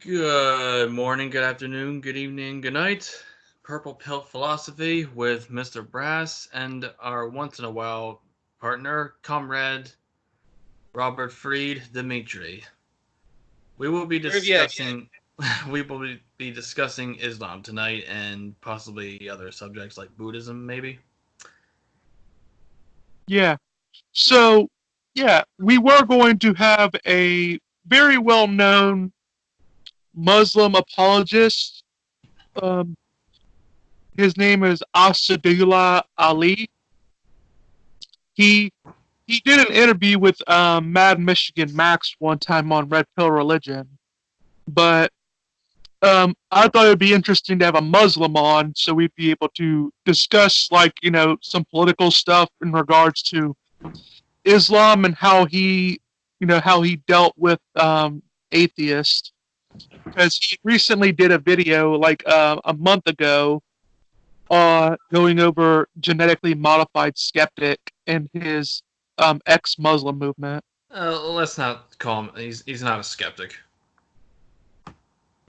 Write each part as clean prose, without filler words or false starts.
Good morning, good afternoon, good evening, good night. Purple Pill Philosophy with Mr. Brass and our once in a while partner, comrade Robert Freed Dimitri. We will be Trivia. discussing we will be discussing Islam tonight and possibly other subjects like Buddhism maybe. Yeah. So, yeah, we were going to have a very well known Muslim apologist. Um, his name is Asadullah Ali. He he did an interview with Mad Michigan Max one time on Red Pill Religion, but I thought it would be interesting to have a Muslim on so we'd be able to discuss, like, some political stuff in regards to Islam and how he dealt with atheists, because he recently did a video like a month ago going over genetically modified skeptic and his ex-Muslim movement. Let's not call him. He's not a skeptic.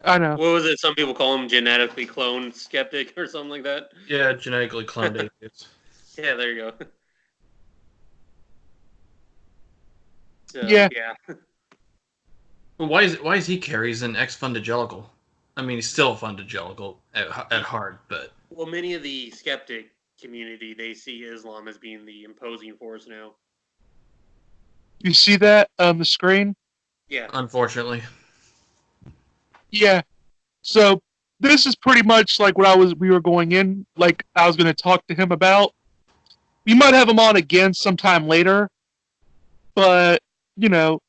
I know. What was it? Some people call him genetically cloned skeptic or something like that. Yeah, genetically cloned atheist. Yeah, there you go. So Yeah, yeah, Why is he carries an ex-fundagelical? I mean, he's still a fundagelical at heart, but well, many of the skeptic community they see Islam as being the imposing force now. you see that on the screen? Yeah, unfortunately, Yeah. So this is pretty much like what we were going in, like I was going to talk to him about. We might have him on again sometime later, but you know,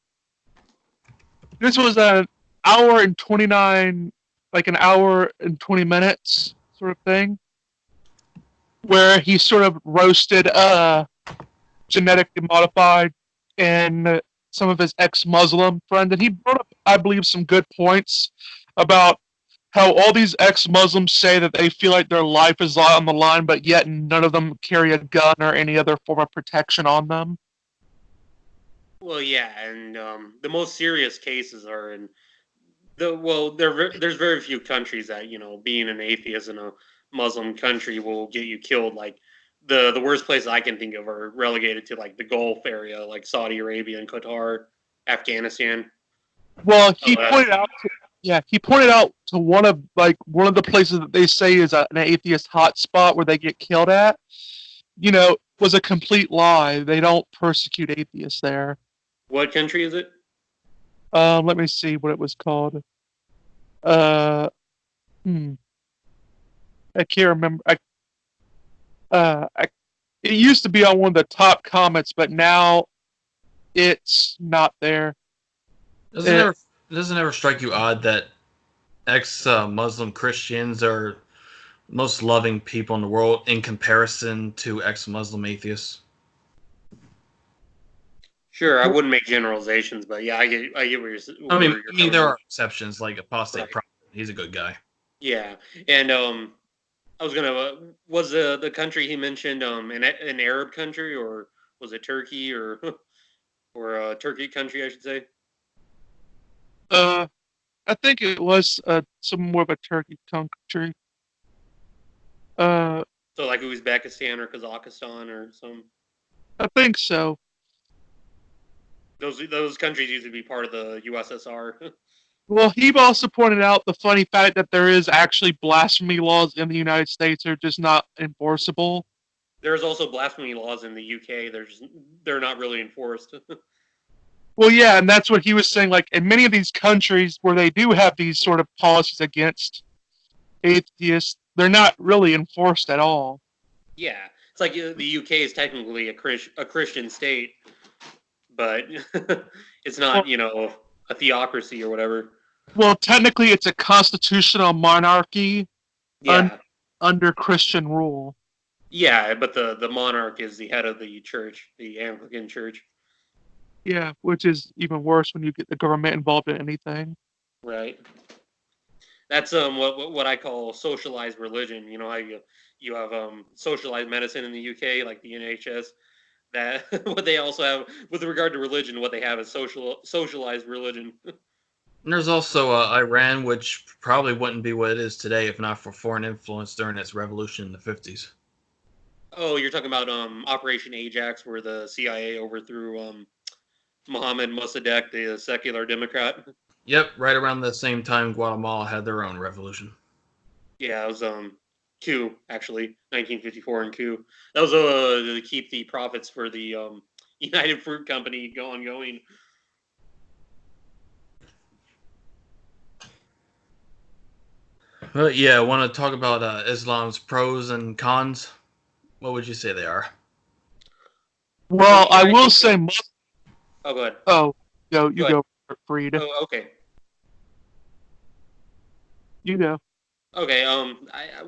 this was an hour and 20 minutes sort of thing, where he sort of roasted genetically modified and some of his ex-Muslim friends, and he brought up, I believe, some good points about how all these ex-Muslims say that they feel like their life is on the line, but yet none of them carry a gun or any other form of protection on them. well, yeah, and the most serious cases are in there's very few countries that being an atheist in a Muslim country will get you killed. Like the worst places I can think of are relegated to like the Gulf area, like Saudi Arabia and Qatar, Afghanistan. Well, Oh, that's he pointed out to one of the places that they say is an atheist hotspot where they get killed at. Was a complete lie. They don't persecute atheists there. what country is it? Let me see what it was called. Uh, hmm, I can't remember. I it used to be on one of the top comments, but now it's not there. doesn't it It, ever doesn't it ever strike you odd that ex Muslim Christians are most loving people in the world in comparison to ex-Muslim atheists? Sure, I wouldn't make generalizations, but yeah, I get I mean, where you're I mean coming there from. are exceptions like Apostate Right. Prophet. He's a good guy. Yeah, and I was gonna was the country he mentioned an Arab country, or was it Turkey, or or a Turkey country I should say? uh, I think it was some more of a Turkey country. Uh, So like Uzbekistan or Kazakhstan or some. I think so. Those countries used to be part of the USSR. Well, he also pointed out the funny fact that there is actually blasphemy laws in the United States, are just not enforceable. There's also blasphemy laws in the UK. They're not really enforced. Well, yeah, and that's what he was saying. Like in many of these countries where they do have these sort of policies against atheists, they're not really enforced at all. Yeah, it's like the UK is technically a Christian state, but it's Well, not a theocracy or whatever. well, technically, it's a constitutional monarchy un- Yeah, under Christian rule. yeah, but the monarch is the head of the church, the Anglican Church, Yeah, which is even worse when you get the government involved in anything. right? That's what I call socialized religion. You know how you have socialized medicine in the UK, like the NHS. That what they also have with regard to religion, what they have is socialized religion. And there's also Iran, which probably wouldn't be what it is today if not for foreign influence during its revolution in the 50s. Oh, you're talking about Operation Ajax, where the CIA overthrew Mohammed Mossadegh, the secular Democrat. Yep, right around the same time Guatemala had their own revolution. Yeah, it was coup, actually, 1954 and coup. That was to keep the profits for the United Fruit Company going. But yeah, I want to talk about Islam's pros and cons. What would you say they are? Well, I will think- say. Oh, go ahead. Oh, no, you Go go, Freed. Oh, okay. You go. Okay.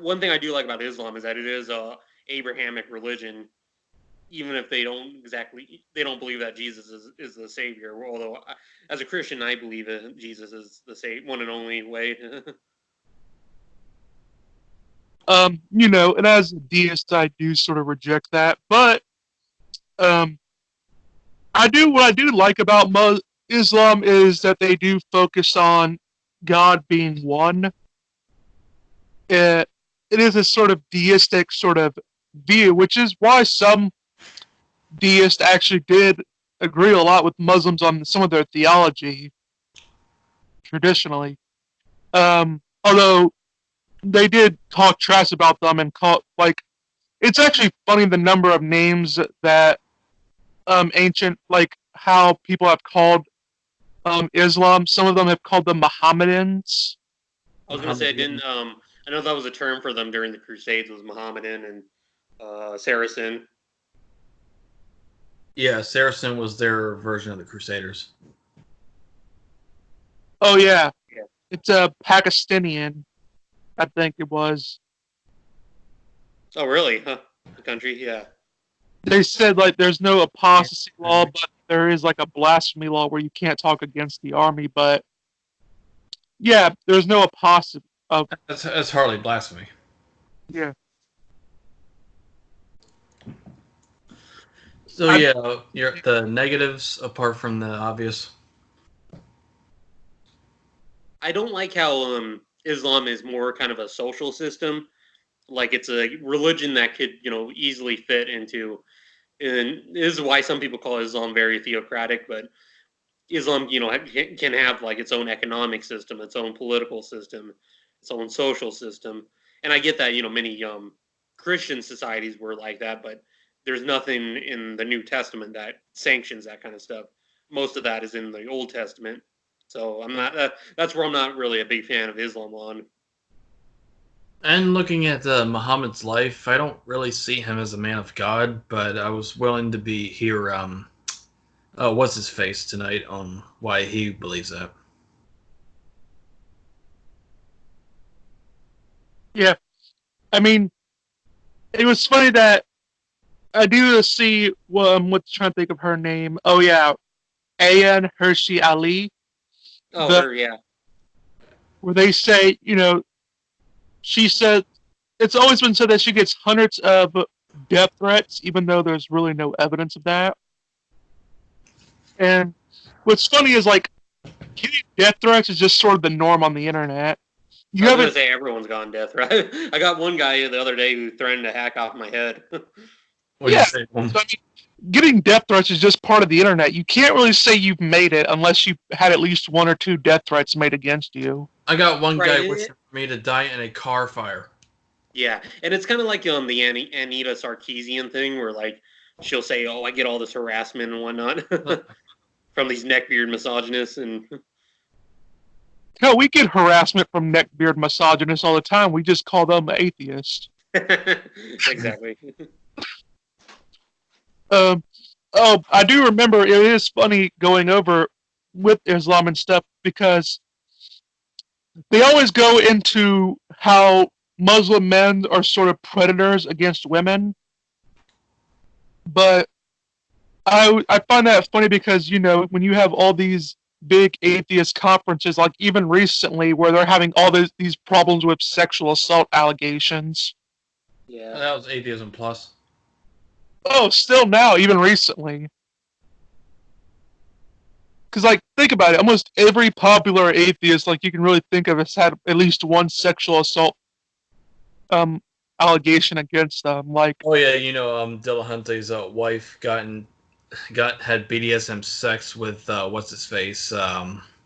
One thing I do like about Islam is that it is a Abrahamic religion, even if they don't believe that Jesus is the savior. Although, as a Christian, I believe that Jesus is the one and only way. And as a deist, I do sort of reject that, but what I do like about Islam is that they do focus on God being one. It is a sort of deistic sort of view, which is why some deists actually did agree a lot with Muslims on some of their theology traditionally. Although they did talk trash about them and call it's actually funny the number of names that ancient how people have called Islam. Some of them have called them Mohammedans. I was going to say I know that was a term for them during the Crusades, was Mohammedan and Saracen. Yeah, Saracen was their version of the Crusaders. Oh yeah. It's a Pakistani, I think it was. Oh really? Huh? The country, yeah. They said there's no apostasy law, but there is a blasphemy law where you can't talk against the army. But yeah, there's no apostasy. That's hardly blasphemy. Yeah. So the negatives apart from the obvious. I don't like how Islam is more kind of a social system. Like it's a religion that could, easily fit into. And this is why some people call Islam very theocratic, but Islam, can have its own economic system, its own political system, its own social system. And I get that, many Christian societies were like that, but there's nothing in the New Testament that sanctions that kind of stuff. Most of that is in the Old Testament. So I'm not. That's where I'm not really a big fan of Islam on. And looking at Muhammad's life, I don't really see him as a man of God, but I was willing to hear what's his face tonight on why he believes that. Yeah, I mean, it was funny that I do see what's trying to think of her name. Oh yeah, Ayaan Hirsi Ali. Oh, yeah. Where they say, she said it's always been said that she gets hundreds of death threats, even though there's really no evidence of that. And what's funny is getting death threats is just sort of the norm on the internet. I was gonna say everyone's gotten death threat. I got one guy the other day who threatened to hack off my head. Yeah. So, I mean, getting death threats is just part of the internet. You can't really say you've made it unless you had at least one or two death threats made against you. I got one guy wishing for me to die in a car fire. Yeah, and it's kind of like the Anita Sarkeesian thing, where she'll say, "Oh, I get all this harassment and whatnot from these neckbeard misogynists," and hell, we get harassment from neckbeard misogynists all the time. We just call them atheists. Exactly. I do remember it is funny going over with Islam and stuff because they always go into how Muslim men are sort of predators against women. But I find that funny because, when you have all these big atheist conferences, even recently, where they're having all these problems with sexual assault allegations. Yeah. That was Atheism Plus. Oh, still now, even recently. because like think about it, almost every popular atheist like you can really think of has had at least one sexual assault um allegation against them. Like, Oh yeah, Dillahunty's wife had BDSM sex with what's his face?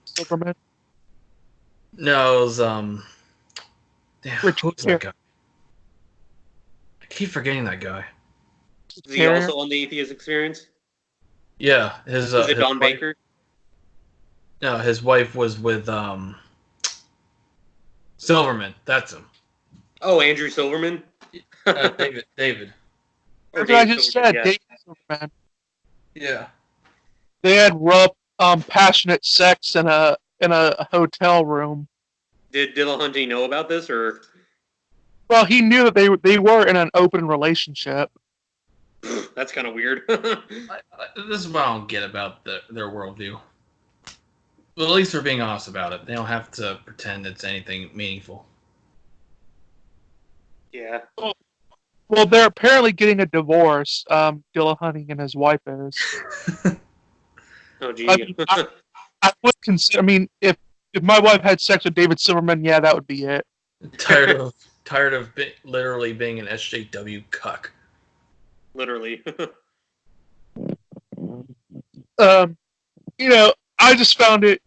Silverman, No, it was damn, Richard who's that Carrier. guy? I keep forgetting that guy. Is he also on the Atheist Experience? Yeah, his Is it his Don wife- Baker? No, his wife was with Silverman. That's him. Oh, Andrew Silverman. David. Or That's what I Dave just Silverman, said. yeah. David Silverman. Yeah. They had rough, passionate sex in a hotel room. Did Dillahunty know about this, or Well, he knew that they were in an open relationship. that's kind of weird? This is what I don't get about their worldview. Well, at least they're being honest about it. They don't have to pretend it's anything meaningful. Yeah. Well, they're apparently getting a divorce. Dillahunty and his wife is. Oh, gee. I mean, I would consider. I mean, if my wife had sex with David Silverman, yeah, that would be it. Tired of literally being an SJW cuck. Literally. I just found it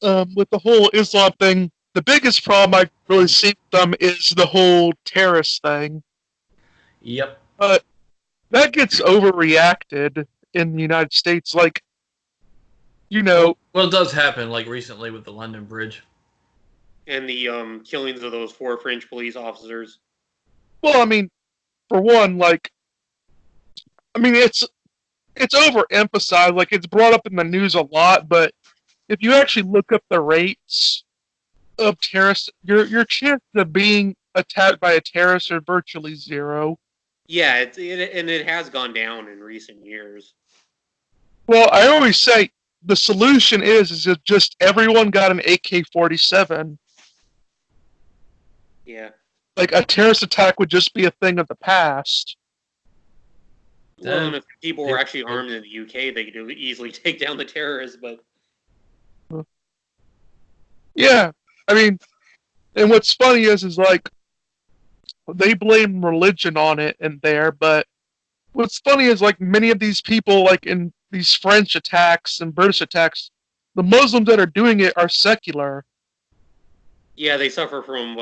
with the whole Islam thing. The biggest problem I really see with them is the whole terrorist thing. Yep. That gets overreacted in the United States. Like, Well, it does happen, like recently with the London Bridge. And the killings of those 4 French police officers. well, I mean, for one, like, I mean, it's overemphasized. Like, it's brought up in the news a lot, but if you actually look up the rates of terrorists, your chances of being attacked by a terrorist are virtually zero. Yeah, it has gone down in recent years. Well, I always say the solution is if just everyone got an AK-47. Yeah. Like, a terrorist attack would just be a thing of the past. Well, and if people were actually armed in the UK, they could easily take down the terrorists, but Yeah, I mean, and what's funny is like, they blame religion on it in there, but what's funny is like many of these people, like in these French attacks and British attacks, the Muslims that are doing it are secular. yeah, they suffer from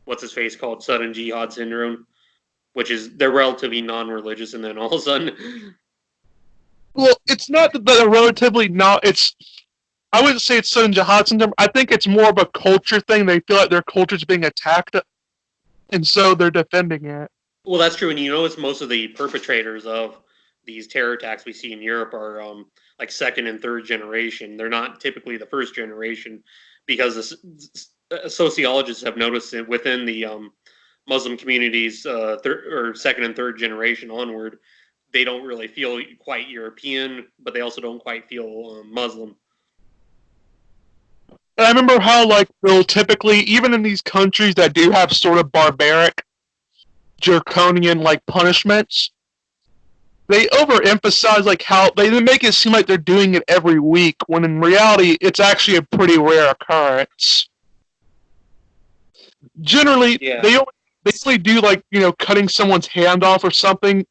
what's his face called sudden jihad syndrome, which is they're relatively non-religious, and then all of a sudden, Well, it's not that they're relatively not. I wouldn't say it's sudden jihad syndrome. I think it's more of a culture thing. They feel like their culture's being attacked, and so they're defending it. well, that's true. And you notice most of the perpetrators of these terror attacks we see in Europe are like 2nd and 3rd generation. They're not typically the 1st generation, because sociologists have noticed that within the Muslim communities, 2nd and 3rd generation onward, they don't really feel quite European, but they also don't quite feel Muslim. And I remember how, like, they'll typically, even in these countries that do have sort of barbaric, draconian, like, punishments, they overemphasize, like, how they make it seem like they're doing it every week, when in reality, it's actually a pretty rare occurrence. Generally, Yeah. they only do, like, cutting someone's hand off or something,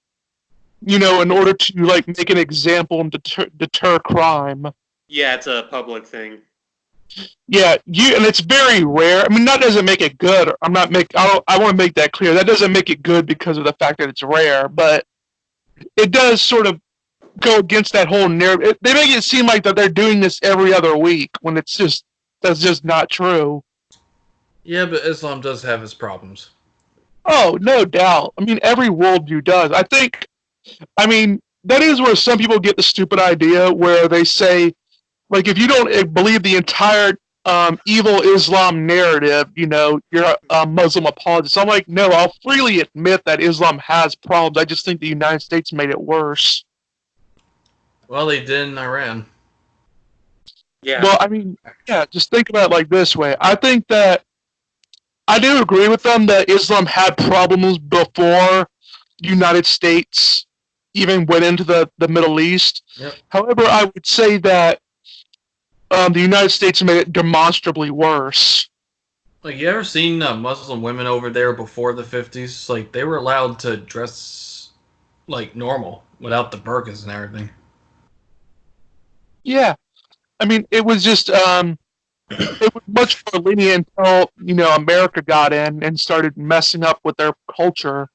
in order to, like, make an example and deter crime. Yeah, it's a public thing. Yeah, and it's very rare. I mean, that doesn't make it good. I want to make that clear. That doesn't make it good because of the fact that it's rare, but it does sort of go against that whole narrative. They make it seem like that they're doing this every other week when that's just not true. Yeah, but Islam does have its problems. Oh, no doubt. I mean, every worldview does. I mean, that is where some people get the stupid idea where they say, like, if you don't believe the entire evil Islam narrative, you're a Muslim apologist. I'm like, no, I'll freely admit that Islam has problems. I just think the United States made it worse. Well, they did in Iran. Yeah. Well, I mean, yeah, just think about it like this way. I think that I do agree with them that Islam had problems before the United States even went into the Middle East. Yep. However, I would say that the United States made it demonstrably worse. Like, you ever seen Muslim women over there before the 50s? Like, they were allowed to dress like normal without the burqas and everything. Yeah, I mean, it was just it was much more lenient until America got in and started messing up with their culture.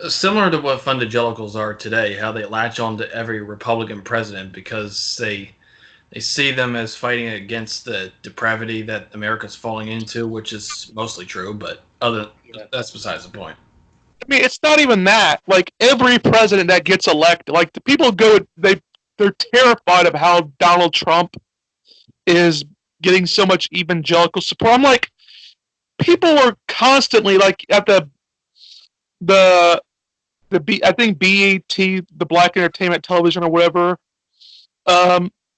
Similar to what fundagelicals are today, how they latch on to every Republican president because they see them as fighting against the depravity that America's falling into, which is mostly true, but that's besides the point. I mean, it's not even that. Like, every president that gets elected, like, the people they're terrified of how Donald Trump is getting so much evangelical support. I'm like, people were constantly like at the I think BET, the Black Entertainment Television or whatever,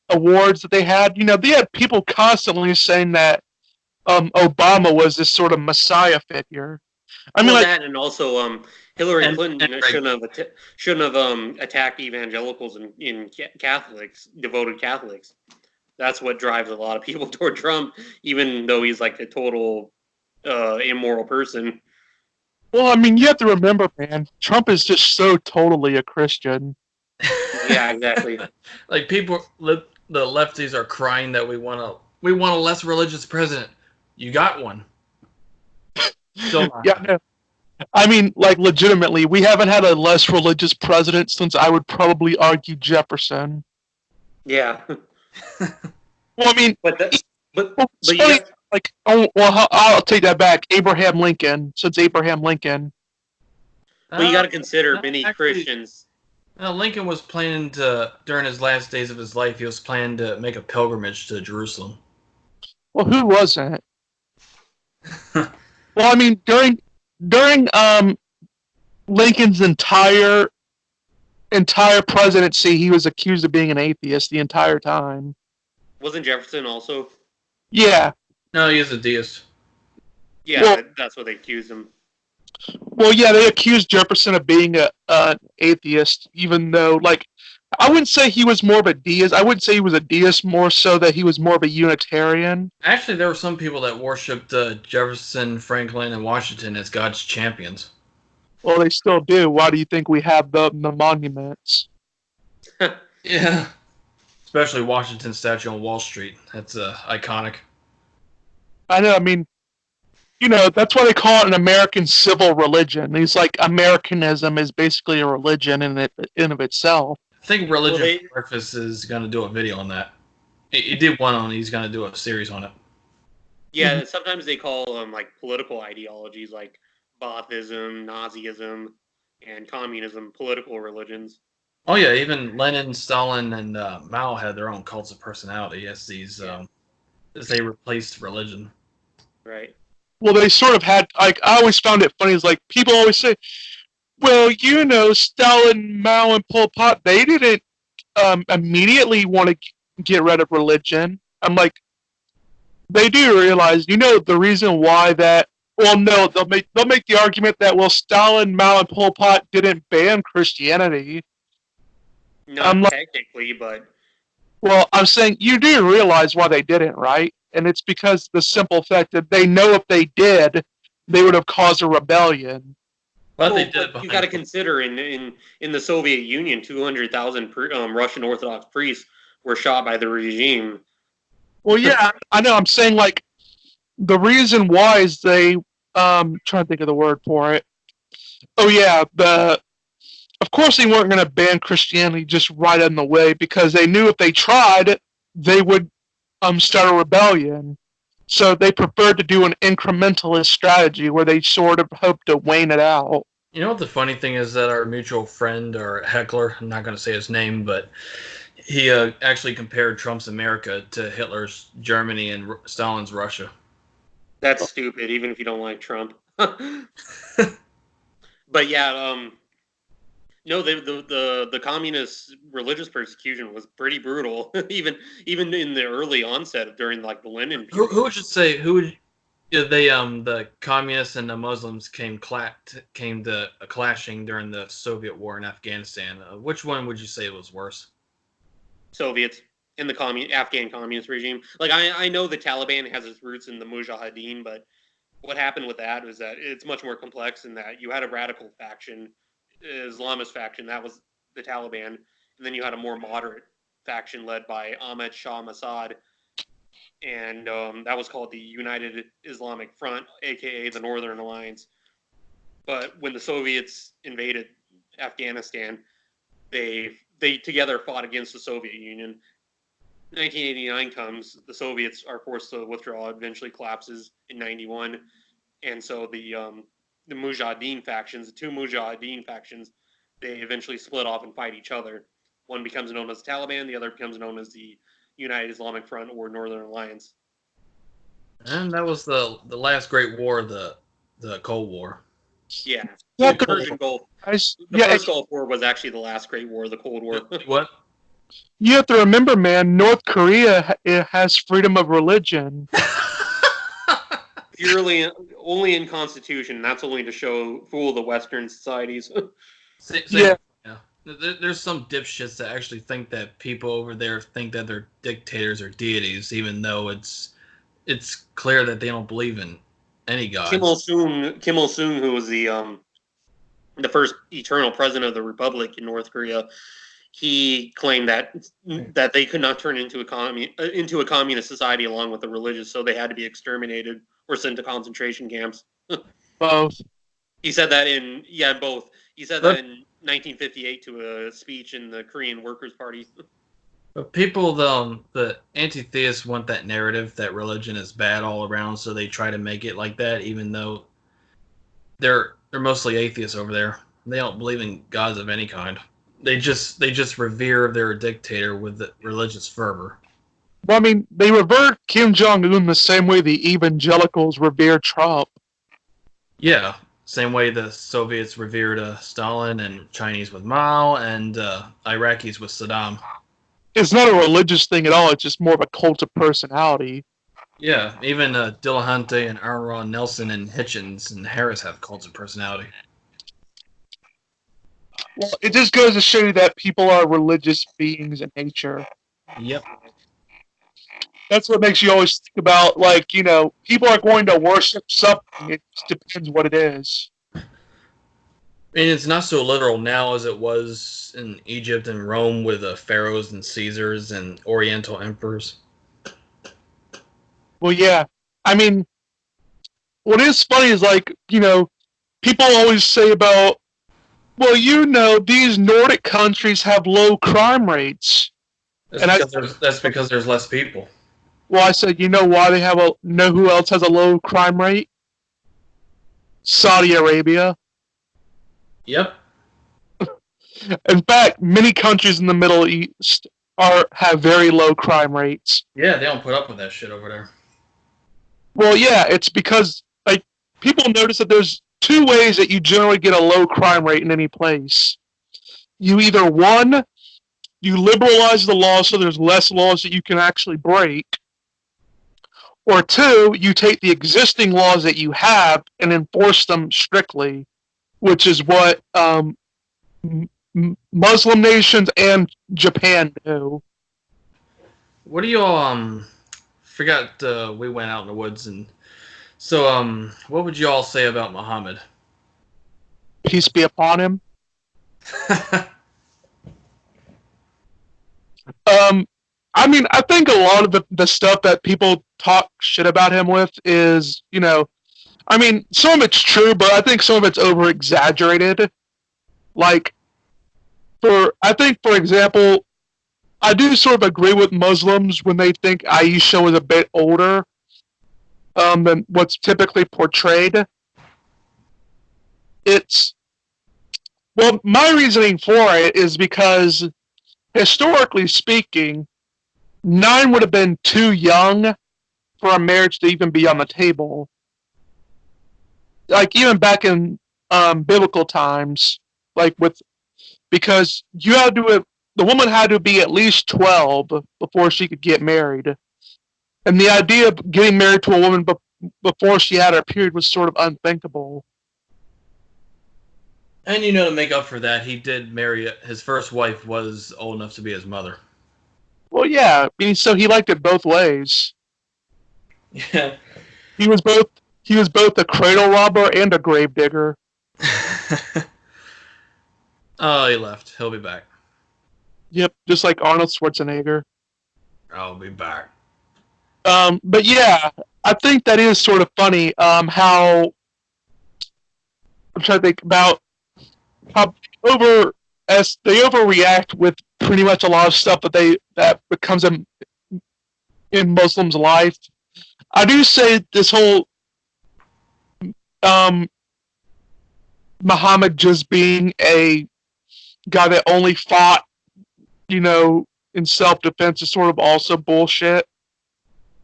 awards that they had. They had people constantly saying that Obama was this sort of messiah figure. I mean, that, and also Hillary Clinton shouldn't have attacked evangelicals and Catholics, devoted Catholics. That's what drives a lot of people toward Trump, even though he's like a total immoral person. Well, I mean, you have to remember, man, Trump is just so totally a Christian. Yeah, exactly. Like, the lefties are crying that we want a less religious president. You got one. Still not. Yeah, no. I mean, like, legitimately, we haven't had a less religious president since, I would probably argue, Jefferson. Yeah. Well, I mean, I'll take that back. Abraham Lincoln, since Abraham Lincoln. But you got to consider many Christians. Lincoln was planning to, during his last days of his life, he was planning to make a pilgrimage to Jerusalem. Well, who wasn't? Well, I mean, during Lincoln's entire presidency, he was accused of being an atheist the entire time. Wasn't Jefferson also? Yeah. No, he is a deist. Yeah, well, that's what they accused him. Well, yeah, they accused Jefferson of being an atheist, even though, like, I wouldn't say he was more of a deist. I wouldn't say he was a deist, more so that he was more of a Unitarian. Actually, there were some people that worshipped Jefferson, Franklin, and Washington as God's champions. Well, they still do. Why do you think we have the monuments? Yeah. Especially Washington's statue on Wall Street. That's iconic. I know. I mean, that's why they call it an American civil religion. He's like, Americanism is basically a religion in of itself. I think Religion Breakfast is going to do a video on that. He did one on it. He's going to do a series on it. Yeah, sometimes they call them like political ideologies like Baathism, Nazism, and communism political religions. Oh, yeah. Even Lenin, Stalin, and Mao had their own cults of personality as these, as they replaced religion. Right. Well, they sort of had, like, I always found it funny, is like, people always say, well, Stalin, Mao, and Pol Pot, they didn't immediately want to get rid of religion. I'm like, they do realize, the reason why that, well, no, they'll make the argument that, well, Stalin, Mao, and Pol Pot didn't ban Christianity. Not technically, but... Well, I'm saying, you do realize why they didn't, right? And it's because the simple fact that they know if they did, they would have caused a rebellion. Well, they did. You got to consider in the Soviet Union, 200,000 Russian Orthodox priests were shot by the regime. Well, yeah, I know. I'm saying, like, the reason why is they trying to think of the word for it. Oh yeah, of course they weren't going to ban Christianity just right in the way, because they knew if they tried, they would start a rebellion. So they preferred to do an incrementalist strategy where they sort of hope to wane it out. You know what the funny thing is, that our mutual friend, or heckler, I'm not going to say his name, but he actually compared Trump's America to Hitler's Germany and Stalin's Russia. That's stupid, even if you don't like Trump. But yeah, no, the communist religious persecution was pretty brutal, even in the early onset during like the Lenin period. Who would you say? Who Yeah, they the communists and the Muslims came to clashing during the Soviet war in Afghanistan. Which one would you say was worse? Soviets in the Afghan communist regime. Like I know the Taliban has its roots in the Mujahideen, but what happened with that was that it's much more complex in that you had a radical faction, Islamist faction, that was the Taliban, and then you had a more moderate faction led by Ahmed Shah Massoud, and that was called the United Islamic Front, aka the Northern Alliance. But when the Soviets invaded Afghanistan, they together fought against the Soviet Union. 1989 comes, the Soviets are forced to withdraw. Eventually collapses in 91, and so the Mujahideen factions, the two Mujahideen factions, they eventually split off and fight each other. One becomes known as Taliban, the other becomes known as the United Islamic Front or Northern Alliance. And that was the last great war, the Cold War. Yeah, Yeah, the Persian Gulf. The yeah, first Gulf War was actually the last Great War, the Cold War. What? you have to remember, man, North Korea it has freedom of religion. Purely only in Constitution. That's only to fool the Western societies. Yeah. Yeah. There's some dipshits that actually think that people over there think that they're dictators or deities, even though it's clear that they don't believe in any god. Kim Il Sung, who was the first eternal president of the Republic in North Korea, he claimed that they could not turn into a communist society along with the religious, so they had to be exterminated or sent to concentration camps. Both. He said that both. He said that in 1958 to a speech in the Korean Workers' Party. But people, the anti-theists want that narrative that religion is bad all around, so they try to make it like that, even though they're mostly atheists over there. They don't believe in gods of any kind. They just revere their dictator with religious fervor. Well, I mean, they revere Kim Jong Un the same way the evangelicals revere Trump. Yeah, same way the Soviets revered Stalin, and Chinese with Mao, and Iraqis with Saddam. It's not a religious thing at all. It's just more of a cult of personality. Yeah, even Dillahunty and Aaron Nelson and Hitchens and Harris have cults of personality. Well, it just goes to show you that people are religious beings in nature. Yep. That's what makes you always think about, like, you know, people are going to worship something. It just depends what it is. I mean, it's not so literal now as it was in Egypt and Rome with pharaohs and Caesars and Oriental emperors. Well, yeah. I mean, what is funny is, like, you know, people always say about, well, you know, these Nordic countries have low crime rates. That's because there's less people. Well, I said, you know why know who else has a low crime rate? Saudi Arabia. Yep. In fact, many countries in the Middle East have very low crime rates. Yeah, they don't put up with that shit over there. Well, yeah, it's because, like, people notice that there's two ways that you generally get a low crime rate in any place. You either, one, you liberalize the law so there's less laws that you can actually break, or two, you take the existing laws that you have and enforce them strictly, which is what Muslim nations and Japan do. What do you all forgot we went out in the woods, and so what would you all say about Muhammad? Peace be upon him. I mean, I think a lot of the stuff that people talk shit about him with is, you know, I mean, some of it's true, but I think some of it's over exaggerated. Like, I think, for example, I do sort of agree with Muslims when they think Aisha was a bit older than what's typically portrayed. Well, my reasoning for it is because, historically speaking, 9 would have been too young for a marriage to even be on the table. Like, even back in biblical times, because the woman had to be at least 12 before she could get married. And the idea of getting married to a woman before she had her period was sort of unthinkable. And to make up for that, he did marry his first wife was old enough to be his mother. Well, yeah, I mean, so he liked it both ways. Yeah. He was both a cradle robber and a gravedigger. Oh, he left. He'll be back. Yep, just like Arnold Schwarzenegger. I'll be back. But yeah, I think that is sort of funny. How I'm trying to think about how they overreact with pretty much a lot of stuff that becomes in Muslims' life. I do say this whole Muhammad just being a guy that only fought, in self-defense is sort of also bullshit.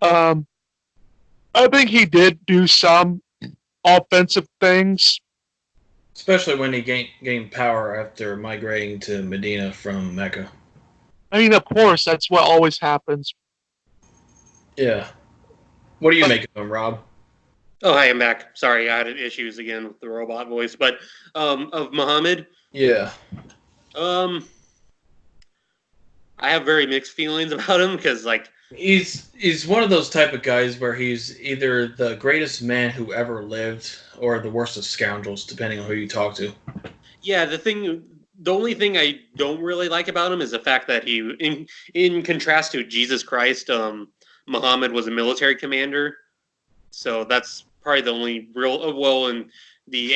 I think he did do some offensive things. Especially when he gained power after migrating to Medina from Mecca. I mean, of course, that's what always happens. Yeah. What do you make of him, Rob? Oh, hi, I'm back. Sorry, I had issues again with the robot voice. But of Muhammad, Yeah. I have very mixed feelings about him because, like, he's one of those type of guys where he's either the greatest man who ever lived or the worst of scoundrels, depending on who you talk to. yeah, the only thing I don't really like about him is the fact that he, in contrast to Jesus Christ, Muhammad was a military commander. So that's probably the only real, well, in the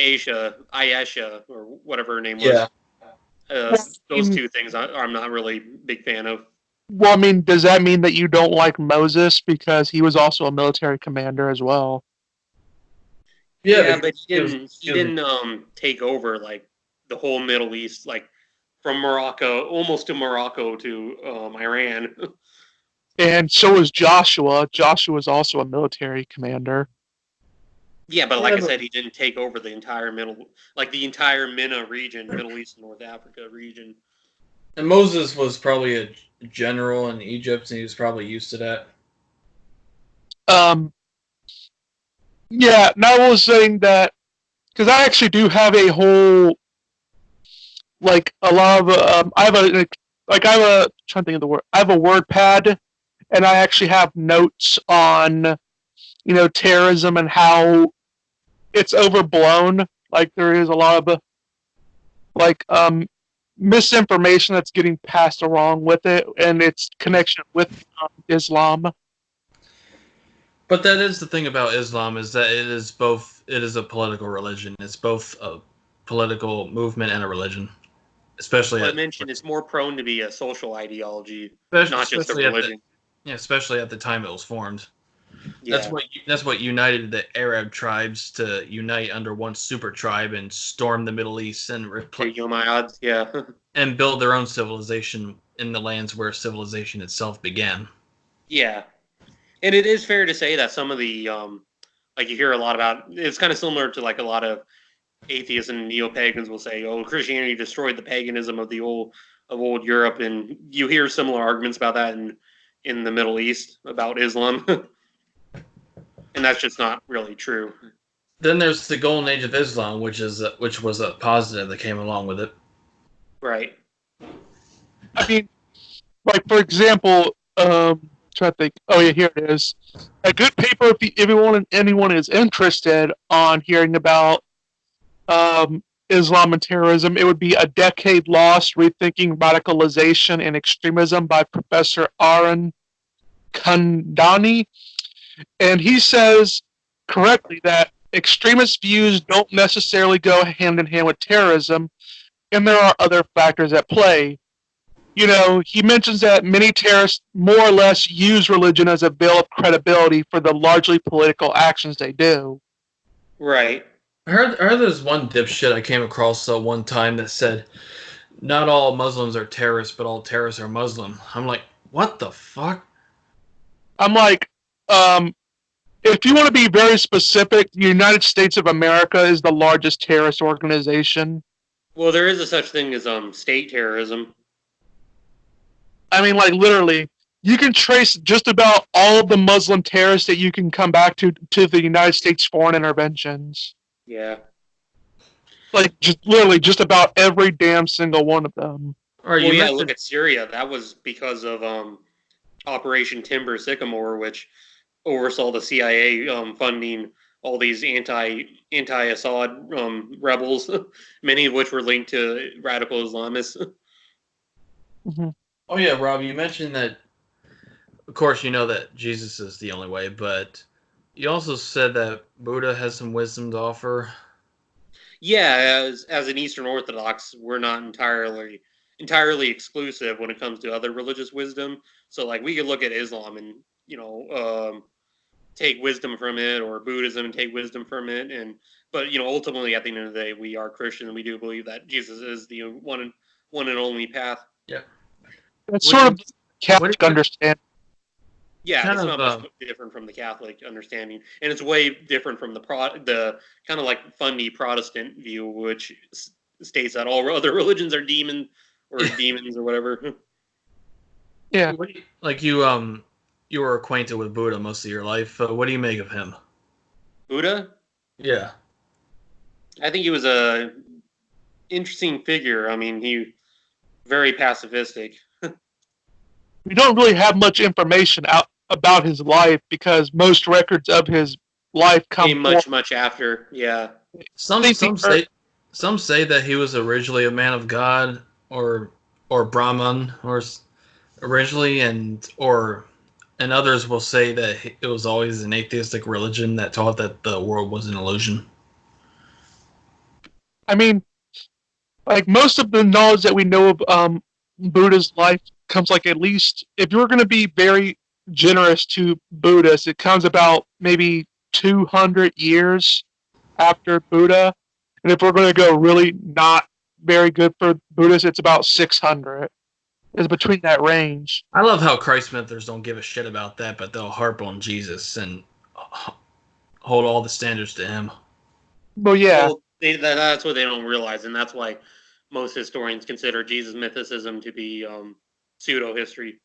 Ayesha, or whatever her name was. Yeah. Those two things I'm not really big fan of. Well, I mean, does that mean that you don't like Moses because he was also a military commander as well? Yeah, but he didn't take over like the whole Middle East, like from Morocco, almost to Morocco to Iran. And so was Joshua. Joshua was also a military commander. Yeah, but like I said, he didn't take over the entire the entire MENA region, Middle East and North Africa region. And Moses was probably a general in Egypt, and he was probably used to that. Yeah, and I was saying that because I actually do have a whole, like, a lot of I have a trying to think of the word. I have a WordPad, and I actually have notes on, terrorism and how it's overblown. Like, there is a lot of misinformation that's getting passed along with it and its connection with Islam. But that is the thing about Islam, is that it is a political religion. It's both a political movement and a religion. Especially, I mentioned it's more prone to be a social ideology, not just a religion. Especially at the time it was formed. Yeah. That's what united the Arab tribes to unite under one super tribe and storm the Middle East and and build their own civilization in the lands where civilization itself began. Yeah, and it is fair to say that some of the like you hear a lot about, it's kind of similar to like a lot of atheists and neo-pagans will say, "Oh, Christianity destroyed the paganism of old Europe," and you hear similar arguments about that in the Middle East about Islam. And that's just not really true. Then there's the golden age of Islam, which was a positive that came along with it. Right. I mean, like, for example, trying to think. Oh yeah, here it is. A good paper if anyone is interested on hearing about Islam and terrorism. It would be A Decade Lost: Rethinking Radicalization and Extremism by Professor Aaron Kundani. And he says correctly that extremist views don't necessarily go hand in hand with terrorism, and there are other factors at play. He mentions that many terrorists more or less use religion as a veil of credibility for the largely political actions they do. Right. I heard there's one dipshit I came across one time that said, "Not all Muslims are terrorists, but all terrorists are Muslim." I'm like, what the fuck? I'm like, if you want to be very specific, the United States of America is the largest terrorist organization. Well, there is a such thing as state terrorism. I mean, like, literally, you can trace just about all of the Muslim terrorists that you can come back to the United States foreign interventions. Yeah. Like, just literally just about every damn single one of them. All right, Well, you yeah, mentioned look at Syria. That was because of Operation Timber Sycamore, which oversaw the CIA funding all these anti-Assad rebels, many of which were linked to radical Islamists. Mm-hmm. Oh yeah, Rob, you mentioned that. Of course, you know that Jesus is the only way, but you also said that Buddha has some wisdom to offer. Yeah, as an Eastern Orthodox, we're not entirely exclusive when it comes to other religious wisdom. So like we could look at Islam and take wisdom from it, or Buddhism and take wisdom from it, but ultimately at the end of the day, we are Christian and we do believe that Jesus is the one and only path. Yeah. That's sort of Catholic what- understanding. Yeah, Kind it's of, not much different from the Catholic understanding, and it's way different from the kind of like funny Protestant view, which states that all other religions are demons or whatever. Yeah. What do you, like you were acquainted with Buddha most of your life. What do you make of him? Buddha, Yeah. I think he was a interesting figure. I mean, he very pacifistic. We don't really have much information out about his life because most records of his life come Came much after. Yeah. Some say that he was originally a man of God or Brahman or originally, and others will say that it was always an atheistic religion that taught that the world was an illusion. I mean, like most of the knowledge that we know of Buddha's life comes like at least, if you're going to be very generous to Buddhists, it comes about maybe 200 years after Buddha. And if we're going to go really not very good for Buddhists, it's about 600. It's between that range. I love how Christ Smithers don't give a shit about that, but they'll harp on Jesus and hold all the standards to him. Well, yeah. Well, that's what they don't realize, and that's why most historians consider Jesus mythicism to be pseudo history.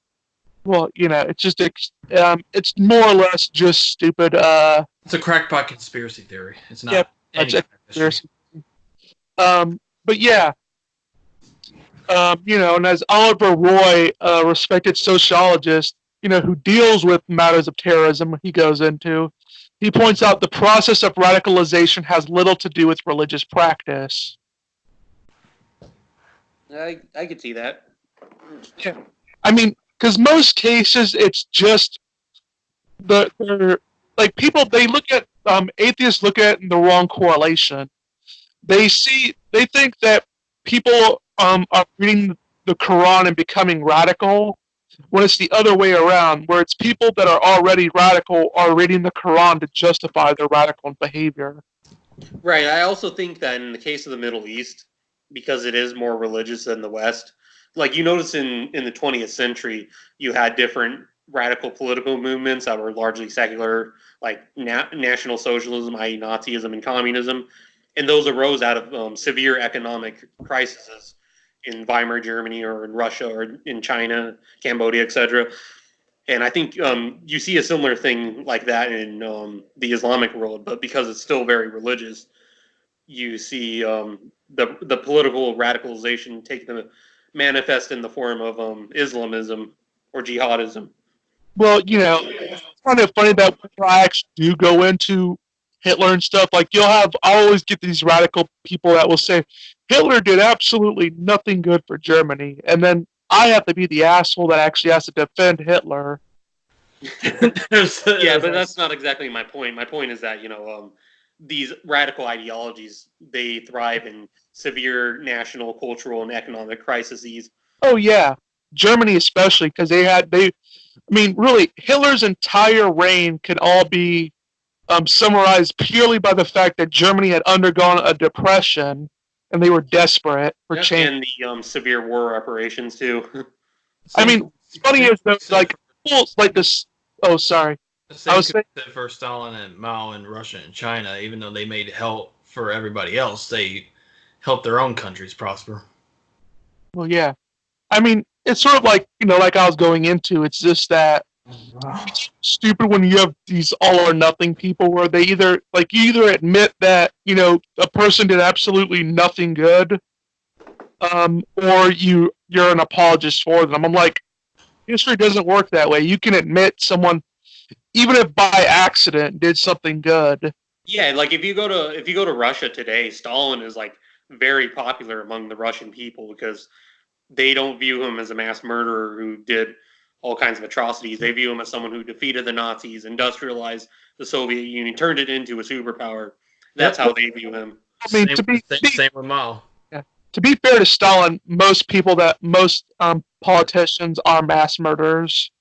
Well, it's just it's more or less just stupid. It's a crackpot conspiracy theory. It's not. Yep, any that's a conspiracy. But yeah, and as Oliver Roy, a respected sociologist, who deals with matters of terrorism, he goes into. He points out the process of radicalization has little to do with religious practice. I could see that. Yeah. I mean, because most cases it's just people, they look at atheists look at it in the wrong correlation. They think that people are reading the Quran and becoming radical, when it's the other way around, where it's people that are already radical are reading the Quran to justify their radical behavior. Right. I also think that in the case of the Middle East, because it is more religious than the West, like you notice in the 20th century, you had different radical political movements that were largely secular, like National Socialism, i.e. Nazism and communism, and those arose out of severe economic crises in Weimar Germany or in Russia or in China, Cambodia, etc. And I think you see a similar thing like that in the Islamic world, but because it's still very religious, you see the political radicalization take the manifest in the form of Islamism or jihadism. Well, it's kind of funny that when I actually do go into Hitler and stuff, like I always get these radical people that will say Hitler did absolutely nothing good for Germany, and then I have to be the asshole that actually has to defend Hitler. Yeah, but that's not exactly my point. My point is that these radical ideologies, they thrive in severe national, cultural, and economic crises. Oh yeah, Germany especially, because really, Hitler's entire reign can all be summarized purely by the fact that Germany had undergone a depression and they were desperate for change. And the severe war reparations too. I mean, it's funny is that like this. Oh, sorry. The same for Stalin and Mao in Russia and China, even though they made help for everybody else, they helped their own countries prosper. Well, yeah. I mean, it's sort of like, like I was going into. It's just that it's stupid when you have these all or nothing people where they either you either admit that a person did absolutely nothing good, or you're an apologist for them. I'm like, history doesn't work that way. You can admit someone, even if by accident, did something good. Yeah, like if you go to Russia today, Stalin is like very popular among the Russian people because they don't view him as a mass murderer who did all kinds of atrocities. They view him as someone who defeated the Nazis, industrialized the Soviet Union, turned it into a superpower. That's how they view him. I mean, same with Mao. Yeah, to be fair to Stalin, most politicians are mass murderers.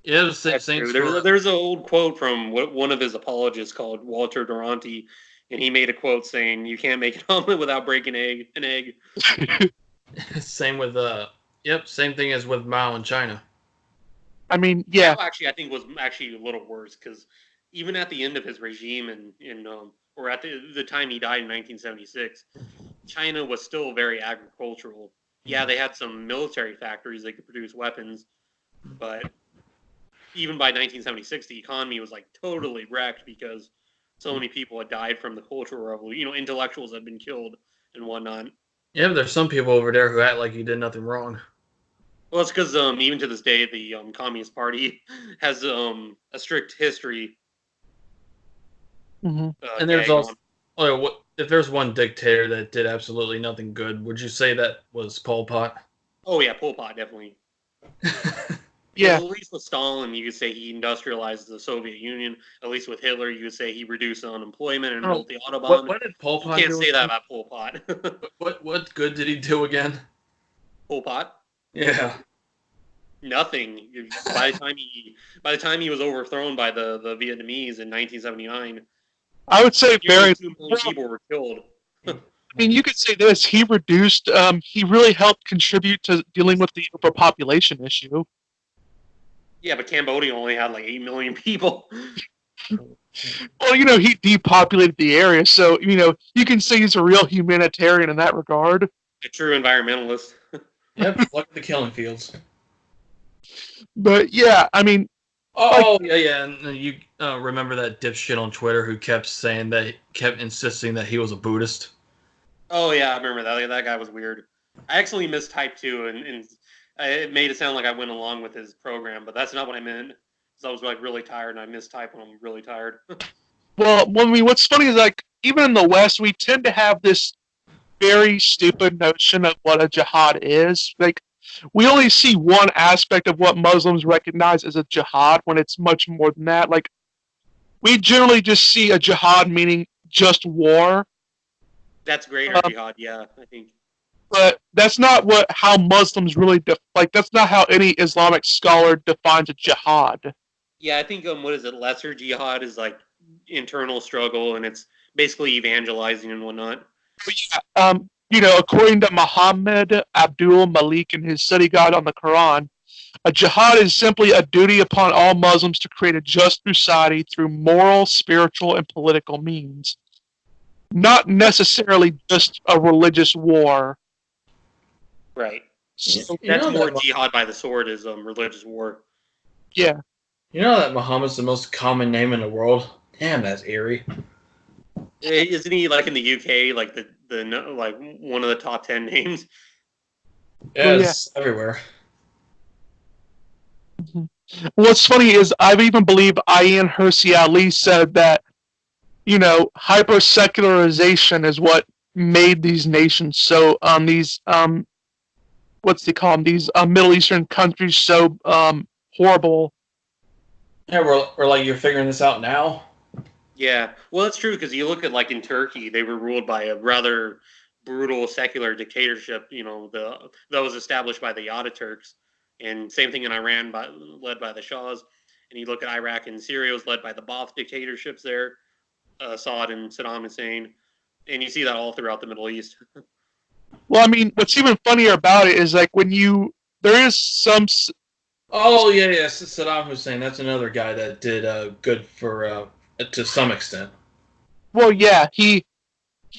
Yeah, the same. There's an old quote from one of his apologists called Walter Duranty, and he made a quote saying, "You can't make an omelet without breaking an egg." Same with same thing as with Mao in China. I mean, yeah. Mao actually, I think was actually a little worse because even at the end of his regime or at the time he died in 1976, China was still very agricultural. Yeah, they had some military factories that could produce weapons, but even by 1976, the economy was like totally wrecked because so many people had died from the Cultural Revolution. Intellectuals had been killed and whatnot. Yeah, but there's some people over there who act like he did nothing wrong. Well, it's because even to this day, the Communist Party has a strict history. And there's also, if there's one dictator that did absolutely nothing good, would you say that was Pol Pot? Oh yeah, Pol Pot definitely. Yeah. At least with Stalin, you could say he industrialized the Soviet Union. At least with Hitler, you could say he reduced unemployment and built the Autobahn. What did Pol Pot do? You can't say that about Pol Pot. What good did he do again? Pol Pot? Yeah. Nothing. By the time he was overthrown by the Vietnamese in 1979, I would say 2 million people were killed. I mean, you could say this: he really helped contribute to dealing with the overpopulation issue. Yeah, but Cambodia only had like 8 million people. Well, he depopulated the area, so you can say he's a real humanitarian in that regard. A true environmentalist. Yep, look at the killing fields. But yeah, I mean. Yeah. And you remember that dipshit on Twitter who kept insisting that he was a Buddhist? Oh yeah, I remember that. That guy was weird. I actually mistyped too, and it made it sound like I went along with his program, but that's not what I meant. Because I was like really tired, and I mistyped when I'm really tired. Well, what's funny is even in the West, we tend to have this very stupid notion of what a jihad is. We only see one aspect of what Muslims recognize as a jihad when it's much more than that. We generally just see a jihad meaning just war. That's greater jihad, yeah, I think. But that's not how Muslims really that's not how any Islamic scholar defines a jihad. Yeah, I think what is it? Lesser jihad is like internal struggle, and it's basically evangelizing and whatnot. Yeah, according to Muhammad Abdul Malik in his study guide on the Quran, a jihad is simply a duty upon all Muslims to create a just society through moral, spiritual, and political means. Not necessarily just a religious war. Right. That's more jihad by the sword is religious war. Yeah. You know that Muhammad's the most common name in the world? Damn, that's eerie. Isn't he like in the UK, like the one of the top 10 names? Yes, everywhere. Mm-hmm. What's funny is I even believe Ayaan Hirsi Ali said that hyper-secularization is what made these nations so what's they call them? These Middle Eastern countries so horrible. Yeah, we're like, you're figuring this out now? Yeah, well, that's true because you look at in Turkey, they were ruled by a rather brutal secular dictatorship. That was established by the Ataturks, and same thing in Iran, led by the Shahs. And you look at Iraq and Syria, was led by the Ba'ath dictatorships there, Assad and Saddam Hussein, and you see that all throughout the Middle East. Well, I mean, what's even funnier about it is there is some. Oh yeah, Saddam Hussein. That's another guy that did good for. To some extent. Well, yeah, he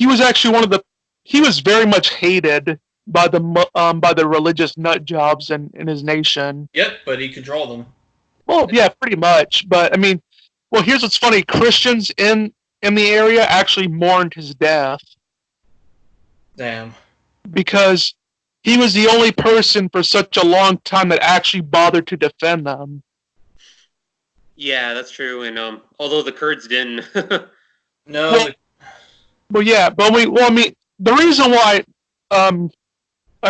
was actually he was very much hated by the religious nut jobs in his nation. Yep, but he controlled them. Well, yeah, pretty much. But I mean, well, here's what's funny: Christians in the area actually mourned his death Damn. because he was the only person for such a long time that actually bothered to defend them. Yeah, that's true. And although the Kurds didn't, No, Well- Well, yeah, but I mean, the reason why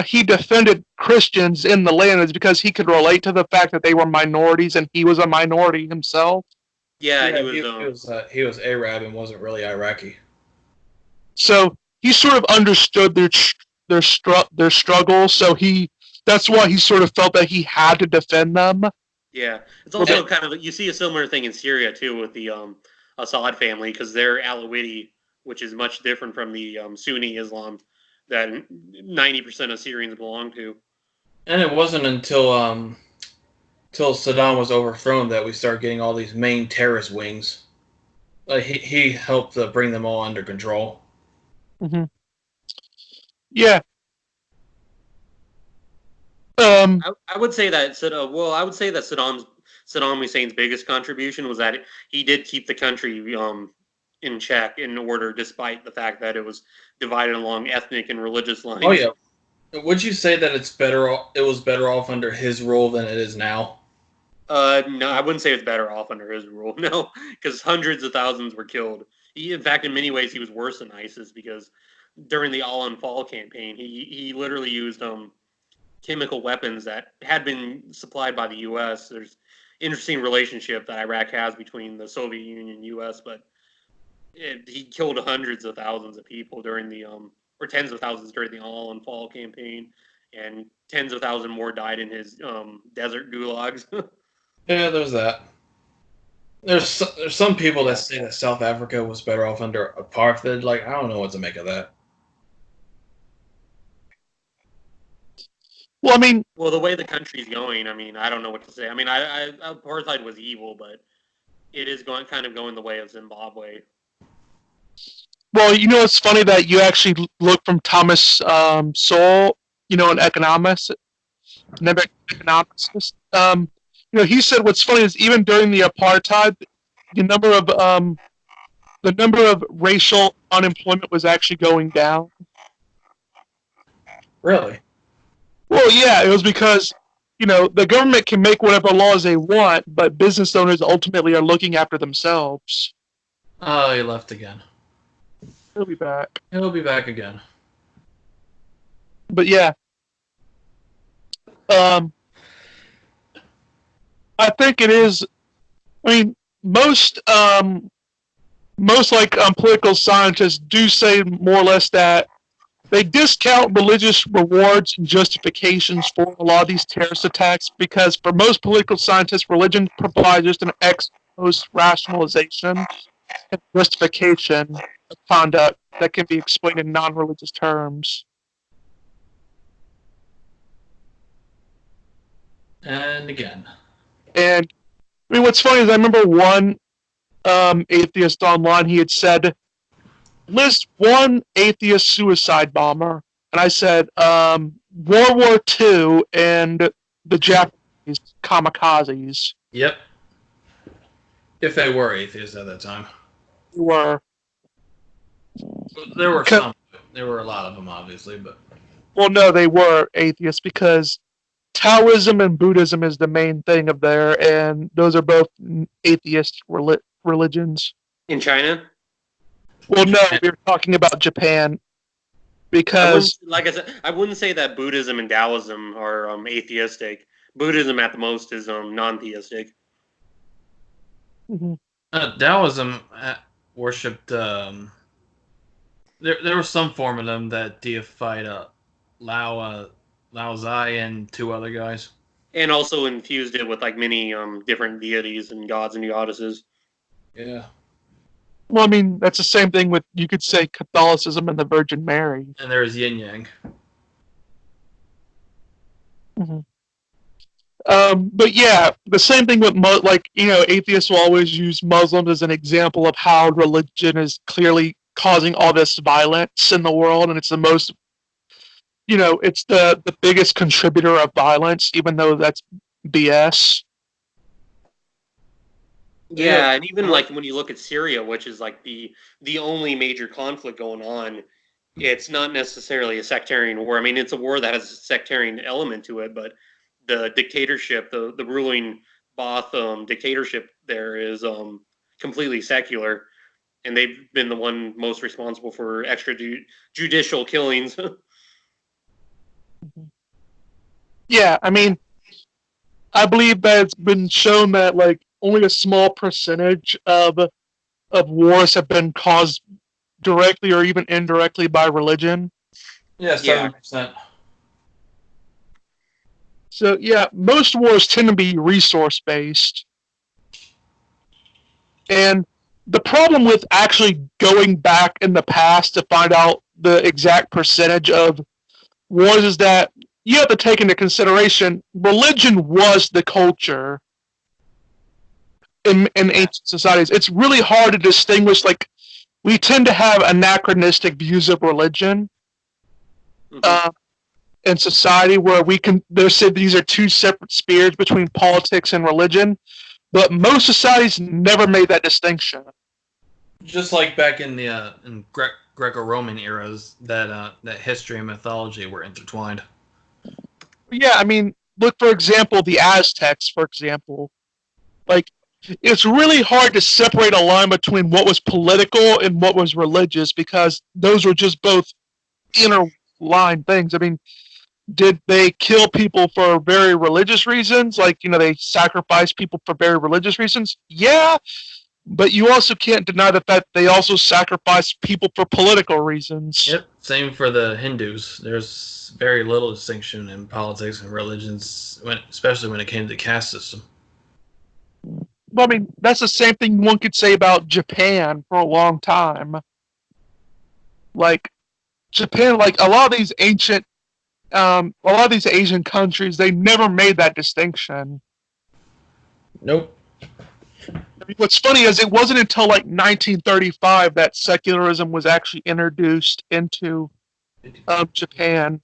he defended Christians in the land is because he could relate to the fact that they were minorities and he was a minority himself. yeah, yeah, he was. he was Arab and wasn't really Iraqi. So he sort of understood their struggle. So that's why he sort of felt that he had to defend them. Yeah, it's also kind of, you see a similar thing in Syria too with the Assad family, because they're Alawite, which is much different from the Sunni Islam that 90% of Syrians belong to. And it wasn't until Saddam was overthrown that we started getting all these main terrorist wings. Like he helped bring them all under control. Mm-hmm. Yeah. I would say that Saddam Hussein's biggest contribution was that he did keep the country in check in order, despite the fact that it was divided along ethnic and religious lines. Oh yeah. Would you say that it was better off under his rule than it is now? No, I wouldn't say it's better off under his rule. No, because hundreds of thousands were killed. In fact, in many ways, he was worse than ISIS, because during the Al Anfal campaign, he literally used chemical weapons that had been supplied by the U.S. There's interesting relationship that Iraq has between the Soviet Union and U.S., but he killed hundreds of thousands of people during the or tens of thousands during the Al Anfal campaign, and tens of thousands more died in his desert gulags. Yeah, there's that. There's some people that say that South Africa was better off under apartheid. Like, I don't know what to make of that. Well, I mean, Well, the way the country's going, I mean, I don't know what to say. I mean, apartheid was evil, but it is kind of going the way of Zimbabwe. well, it's funny that you actually look from Thomas Sowell, an economist. He said what's funny is even during the apartheid, the number of racial unemployment was actually going down. Really? Well, yeah, it was because the government can make whatever laws they want, but business owners ultimately are looking after themselves. Oh, he left again. He'll be back. He'll be back again. But yeah, I think it is. I mean, most political scientists do say more or less that they discount religious rewards and justifications for a lot of these terrorist attacks, because for most political scientists, religion provides just an ex post rationalization and justification of conduct that can be explained in non-religious terms. And again. And I mean, what's funny is I remember one atheist online, he had said, list one atheist suicide bomber. And I said, World War II and the Japanese kamikazes. Yep. If they were atheists at that time. Were. There were some. There were a lot of them, obviously, but. Well, no, they were atheists because Taoism and Buddhism is the main thing of there, and those are both atheist religions. In China? Well, no, we were talking about Japan because, like I said, I wouldn't say that Buddhism and Taoism are atheistic. Buddhism, at the most, is non-theistic. Mhm. Taoism worshipped. There was some form of them that deified Lao Zai and two other guys. And also infused it with like many different deities and gods and goddesses. Yeah. well, I mean, that's the same thing with, you could say, Catholicism and the Virgin Mary. And there's yin yang. But yeah, the same thing with, atheists will always use Muslims as an example of how religion is clearly causing all this violence in the world, and it's the most it's the biggest contributor of violence, even though that's BS. Yeah, and even like when you look at Syria, which is like the only major conflict going on, it's not necessarily a sectarian war. I mean, it's a war that has a sectarian element to it, but the dictatorship, the ruling Baath dictatorship there is completely secular, and they've been the one most responsible for extrajudicial killings. Yeah, I mean, I believe that it's been shown that like only a small percentage of wars have been caused directly or even indirectly by religion. Yeah, Yeah. 7%. So yeah, most wars tend to be resource based. And the problem with actually going back in the past to find out the exact percentage of wars is that you have to take into consideration religion was the culture in ancient societies. It's really hard to distinguish. Like, we tend to have anachronistic views of religion in society, where they said these are two separate spheres between politics and religion, but most societies never made that distinction. Just like back in the in Greco-Roman eras, that history and mythology were intertwined. Yeah, I mean, look, for example, the Aztecs, for example. Like, it's really hard to separate a line between what was political and what was religious, because those were just both interlined things. I mean, did they kill people for very religious reasons? Like, they sacrificed people for very religious reasons? Yeah, but you also can't deny the fact they also sacrificed people for political reasons. Yep, same for the Hindus. There's very little distinction in politics and religions, especially when it came to the caste system. Well, I mean, that's the same thing one could say about Japan for a long time. Like, Japan, like a lot of these Asian countries, they never made that distinction. Nope. I mean, what's funny is it wasn't until like 1935 that secularism was actually introduced into Japan.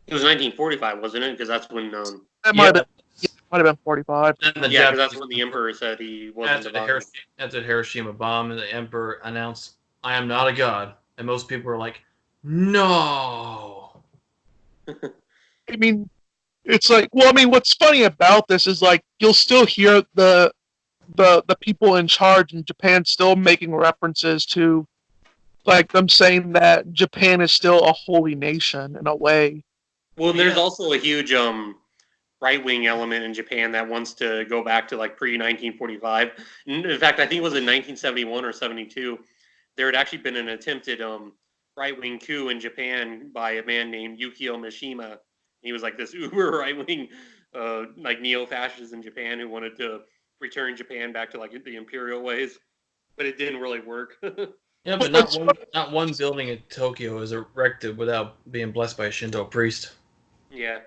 It was 1945, wasn't it? Because that's when. That might have been 45. Yeah, because that's when the emperor said he wasn't divine. After the Hiroshima bomb, the emperor announced, "I am not a god," and most people were like, "No." I mean, it's like, well, I mean, what's funny about this is like you'll still hear the people in charge in Japan still making references to, like, them saying that Japan is still a holy nation in a way. Well, there's also a huge right-wing element in Japan that wants to go back to like pre-1945. In fact, I think it was in 1971 or 72. There had actually been an attempted right-wing coup in Japan by a man named Yukio Mishima. He was like this uber right-wing, like neo-fascist in Japan who wanted to return Japan back to like the imperial ways, but it didn't really work. Yeah, but not one building in Tokyo is erected without being blessed by a Shinto priest. Yeah.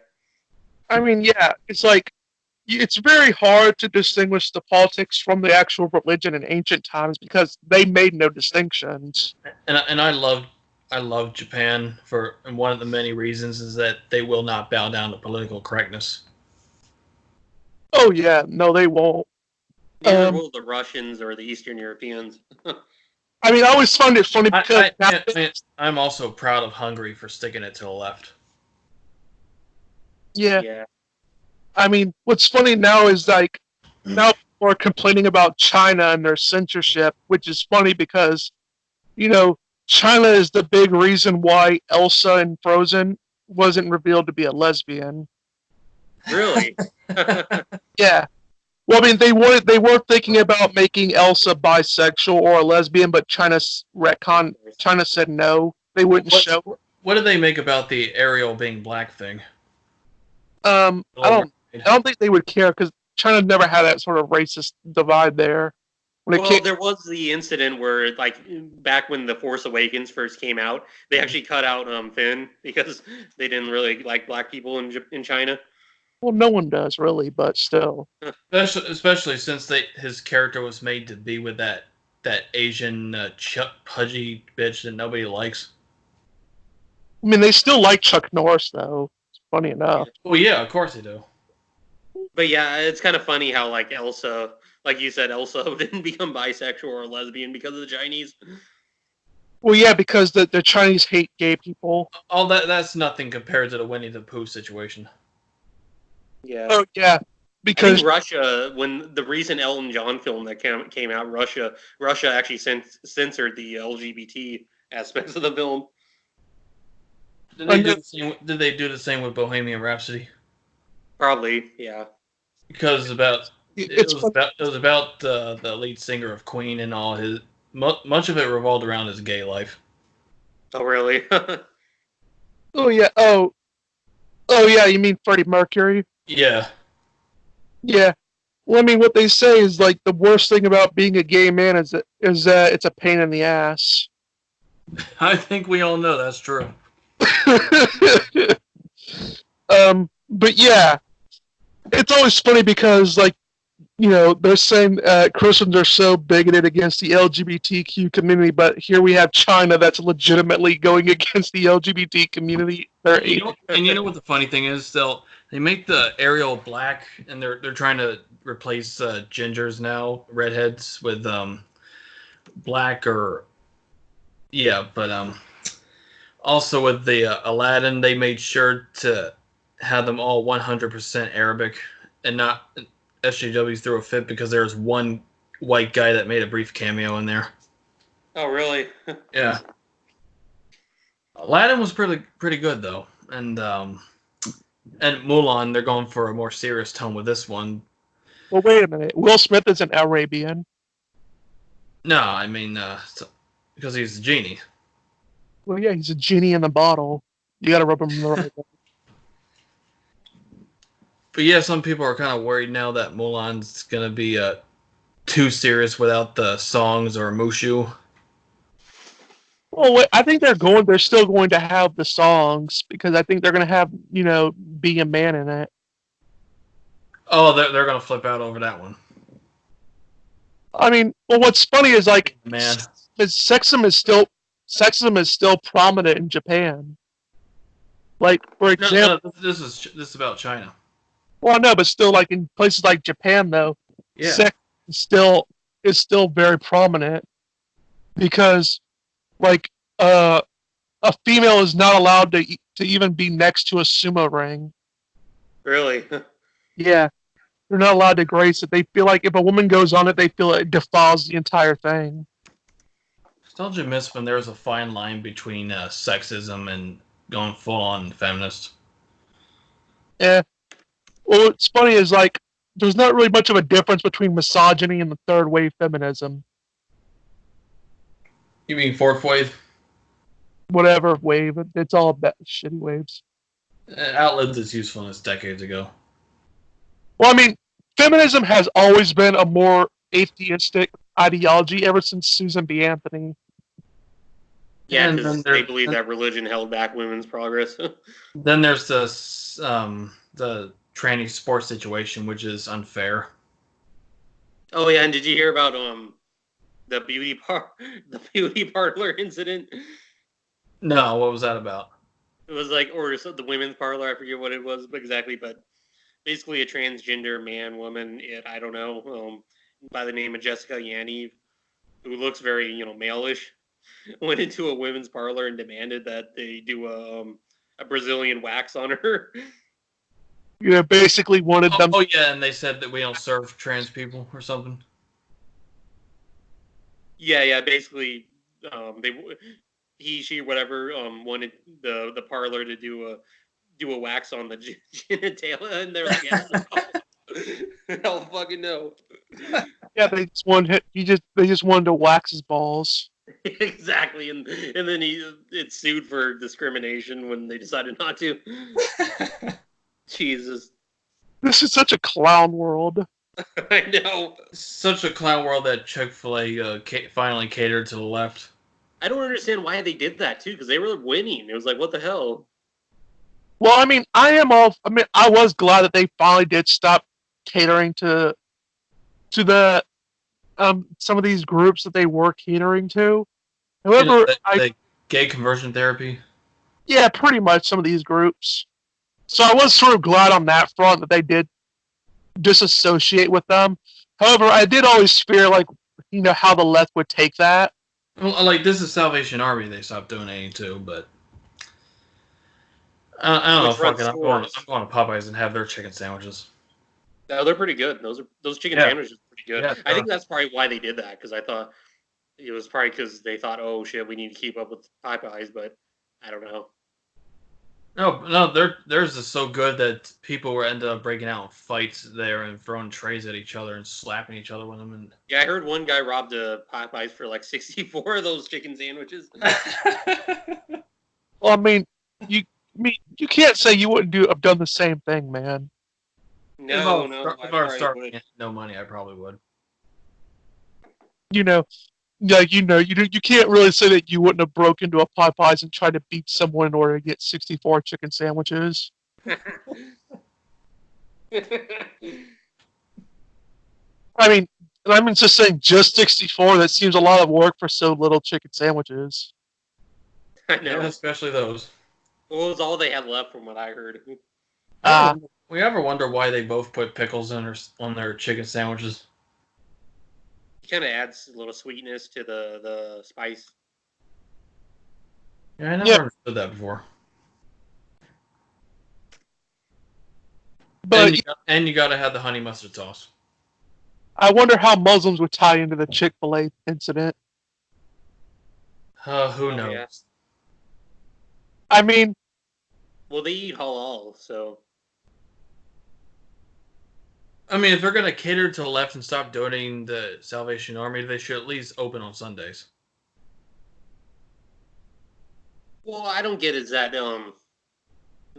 I mean, yeah, it's like, it's very hard to distinguish the politics from the actual religion in ancient times because they made no distinctions. And I love Japan and one of the many reasons is that they will not bow down to political correctness. Oh yeah, no, they won't. Neither will the Russians or the Eastern Europeans. I mean, I always find it funny because I'm also proud of Hungary for sticking it to the left. Yeah. I mean, what's funny now is like now people are complaining about China and their censorship, which is funny because, China is the big reason why Elsa in Frozen wasn't revealed to be a lesbian. Really? Yeah. Well, I mean, they were thinking about making Elsa bisexual or a lesbian, but China said no. They wouldn't show. What did they make about the Ariel being black thing? I don't think they would care because China never had that sort of racist divide there. There was the incident where, like, back when The Force Awakens first came out, they actually cut out Finn because they didn't really like black people in China. Well, no one does really, but still. Especially since his character was made to be with that Asian pudgy bitch that nobody likes. I mean, they still like Chuck Norris, though. Funny enough. Well, yeah, of course they do. But yeah, it's kind of funny how like Elsa, like you said, Elsa didn't become bisexual or lesbian because of the Chinese. Well, yeah, because the Chinese hate gay people. All that's nothing compared to the Winnie the Pooh situation. Yeah. Oh, yeah. I Because think Russia, when the recent Elton John film that came out, Russia actually censored the LGBT aspects of the film. Did they do the same with Bohemian Rhapsody? Probably, yeah. Because it's it was about the lead singer of Queen and all his much of it revolved around his gay life. Oh, really? oh yeah yeah. You mean Freddie Mercury? Yeah. Yeah. Well, I mean, what they say is like the worst thing about being a gay man is that it's a pain in the ass. I think we all know that's true. But yeah, it's always funny because like, you know, they're saying Christians are so bigoted against the LGBTQ community, but here we have China that's legitimately going against the LGBT community. And you know what the funny thing is? They make the Ariel black, and they're trying to replace gingers now, redheads, with black or yeah, but also with the Aladdin, they made sure to have them all 100% Arabic and not SJWs threw a fit because there was one white guy that made a brief cameo in there. Oh, really? Yeah. Aladdin was pretty good though, and Mulan, they're going for a more serious tone with this one. Well, wait a minute. Will Smith is an Arabian. No, I mean because he's a genie. Well, yeah, he's a genie in a bottle. You got to rub him the right way. But yeah, some people are kind of worried now that Mulan's gonna be too serious without the songs or Mushu. Well, I think they're still going to have the songs because I think they're going to have, you know, Be a Man in it. Oh, they're gonna flip out over that one. I mean, well, what's funny is like, Man, sexism is still prominent in Japan. Like, for example, this is about China. Well, no, but still, like in places like Japan, though, Yeah. sex is still very prominent because, like, a female is not allowed to even be next to a sumo ring. Really? Yeah, they're not allowed to grace it. They feel like if a woman goes on it, they feel it defiles the entire thing. Don't you miss when there was a fine line between sexism and going full on feminist? Yeah. Well, what's funny is like there's not really much of a difference between misogyny and the third wave feminism. You mean fourth wave? Whatever wave, it's all shitty waves. It outlived its usefulness decades ago. Well, I mean, feminism has always been a more atheistic ideology ever since Susan B. Anthony. Yeah, because they believe that religion held back women's progress. Then there's the tranny sports situation, which is unfair. Oh yeah, and did you hear about the beauty parlor incident? No, what was that about? It was like, or the women's parlor. I forget what it was exactly, but basically a transgender man, woman. I don't know, by the name of Jessica Yanni, who looks very male-ish, went into a women's parlor and demanded that they do a Brazilian wax on her. You basically wanted them. Oh yeah, and they said that we don't serve trans people or something. Yeah. Basically, she, whatever, wanted the parlor to do a wax on the genitalia, and they're like, yeah, I don't fucking know. Yeah, they just wanted to wax his balls. Exactly, and then it's sued for discrimination when they decided not to. Jesus. This is such a clown world. I know. Such a clown world that Chick-fil-A finally catered to the left. I don't understand why they did that, too, because they were winning. It was like, what the hell? Well, I mean, I was glad that they finally did stop catering to the some of these groups that they were catering to. However, the gay conversion therapy. Yeah, pretty much some of these groups. So I was sort of glad on that front that they did disassociate with them. However, I did always fear, like, how the left would take that. Well, like, this is Salvation Army they stopped donating to, but I don't know. Which runs Fucking, I'm going stores. to Popeyes and have their chicken sandwiches. No, they're pretty good. Those chicken Yeah. sandwiches are pretty good. Yeah, I think that's probably why they did that, because I thought it was probably because they thought, oh shit, we need to keep up with Popeyes, but I don't know. No, theirs is so good that people were ended up breaking out in fights there and throwing trays at each other and slapping each other with them. And Yeah, I heard one guy robbed a Popeyes for like 64 of those chicken sandwiches. Well, I mean, you can't say you wouldn't have done the same thing, man. No, if I I was probably starving wouldn't. and had no money, I probably would. You can't really say that you wouldn't have broke into a Popeyes and tried to beat someone in order to get 64 chicken sandwiches. I mean, I'm just saying, just 64. That seems a lot of work for so little chicken sandwiches. I know. Yeah, especially those. Well, it was all they had left from what I heard. We ever wonder why they both put pickles on their chicken sandwiches? It kind of adds a little sweetness to the spice. Yeah, I never Yeah. understood that before. But And you gotta have the honey mustard sauce. I wonder how Muslims would tie into the Chick-fil-A incident. Who Oh, knows? yeah. I mean, Well, they eat halal, so I mean, if they're gonna cater to the left and stop donating the Salvation Army, they should at least open on Sundays. well, I don't get is that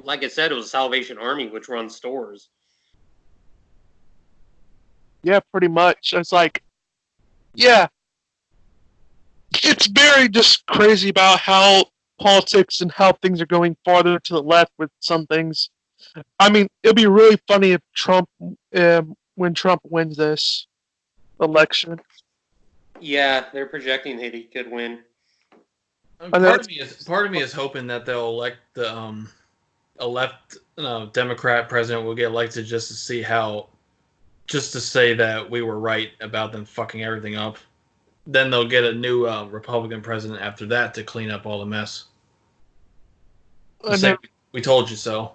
like I said, it was Salvation Army which runs stores. yeah, pretty much. It's like, yeah, it's very just crazy about how politics and how things are going farther to the left with some things. I mean, it'd be really funny if when Trump wins this election. Yeah, they're projecting that he could win. Part of me is hoping that they'll elect a left Democrat president will get elected just to say that we were right about them fucking everything up. Then they'll get a new Republican president after that to clean up all the mess. Say, we told you so.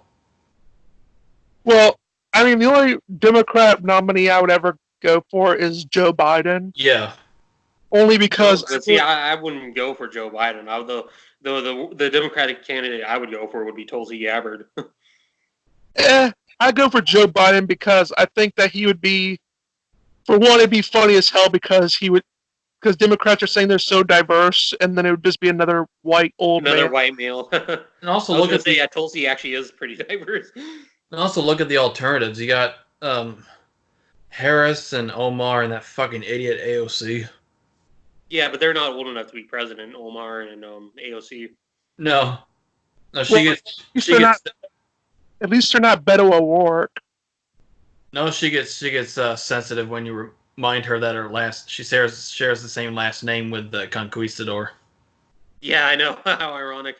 Well, I mean, the only Democrat nominee I would ever go for is Joe Biden. Yeah. Only because But see, I wouldn't go for Joe Biden. The Democratic candidate I would go for would be Tulsi Gabbard. I'd go for Joe Biden because I think that he would be, for one, it'd be funny as hell because Democrats are saying they're so diverse, and then it would just be another white old Another man. white male. And also look at yeah, Tulsi actually is pretty diverse. And also look at the alternatives. You got Harris and Omar and that fucking idiot AOC. Yeah, but they're not old enough to be president. Omar and AOC. No, she gets. At least they're not Beto O'Rourke. No, she gets sensitive when you remind her that she shares the same last name with the Conquistador. Yeah, I know. How ironic.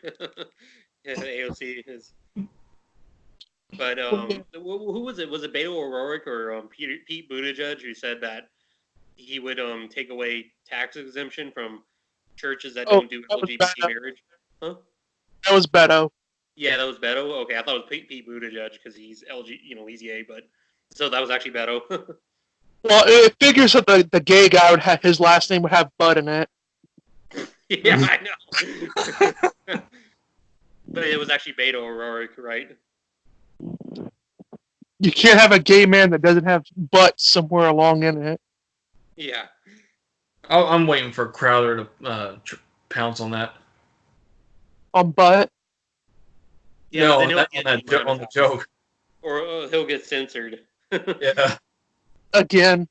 AOC is. But who was it? Was it Beto O'Rourke or Pete Buttigieg who said that he would take away tax exemption from churches that don't do LGBT marriage? Huh? That was Beto. Yeah, that was Beto. Okay, I thought it was Pete Buttigieg because he's he's gay, but so that was actually Beto. Well, it figures that the gay guy would have his last name would have Bud in it. Yeah, I know. But it was actually Beto O'Rourke, right? You can't have a gay man that doesn't have butt somewhere along in it. Yeah. I'm waiting for Crowder to pounce on that. On butt? Yeah, no, on the joke. Or he'll get censored. Yeah. Again.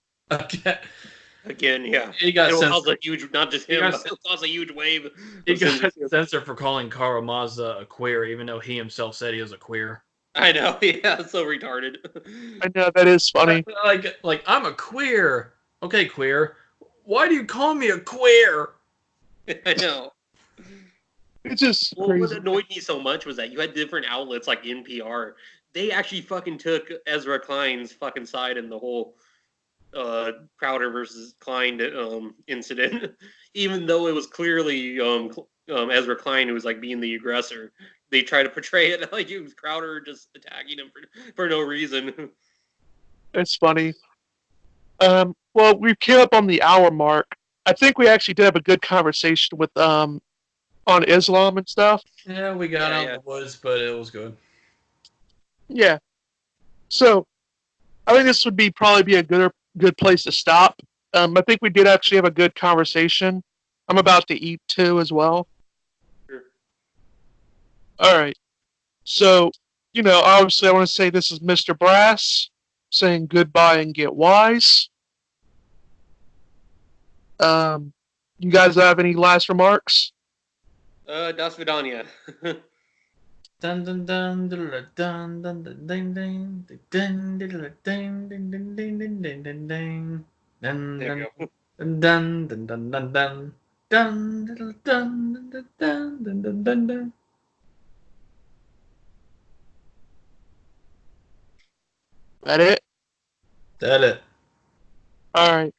Again, yeah. He got It'll censored. cause a huge, not just him, but it'll cause a huge wave. He got censored for calling Kara Mazda a queer, even though he himself said he was a queer. I know, yeah, it's so retarded. I know, that is funny. Like I'm a queer. Okay, queer. Why do you call me a queer? I know. It's just Well, what crazy. annoyed me so much was that you had different outlets like NPR. They actually fucking took Ezra Klein's fucking side in the whole Crowder versus Klein incident, even though it was clearly Ezra Klein who was like being the aggressor. They try to portray it like it was Crowder just attacking him for no reason. It's funny. Well, we've came up on the hour mark. I think we actually did have a good conversation with on Islam and stuff. Yeah, we got Yeah, out yeah. of the woods, but it was good. Yeah. So I think this would probably be a good place to stop. I think we did actually have a good conversation. I'm about to eat too as well. Sure. All right. So, obviously I want to say this is Mr. Brass saying goodbye and get wise. You guys have any last remarks? Das Vidania. Dun dun dun dun dun dun dun dun dun dun dun dun dun dun dun dun dun dun dun dun There you go. dun dun dun dun dun dun dun dun dun dun dun dun dun. That it? That it. All right.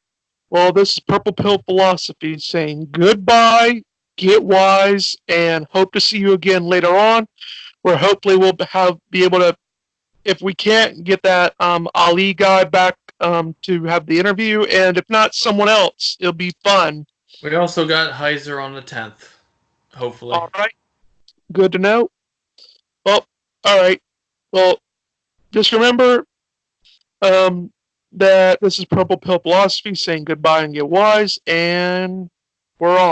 Well, this is Purple Pill Philosophy saying goodbye, get wise, and hope to see you again later on, where hopefully we'll be able to, if we can't get that Ali guy back to have the interview, and if not, someone else. It'll be fun. We also got Heiser on the 10th. Hopefully. All right. Good to know. Well, all right. Well, just remember that this is Purple Pill Philosophy saying goodbye and get wise, and we're on.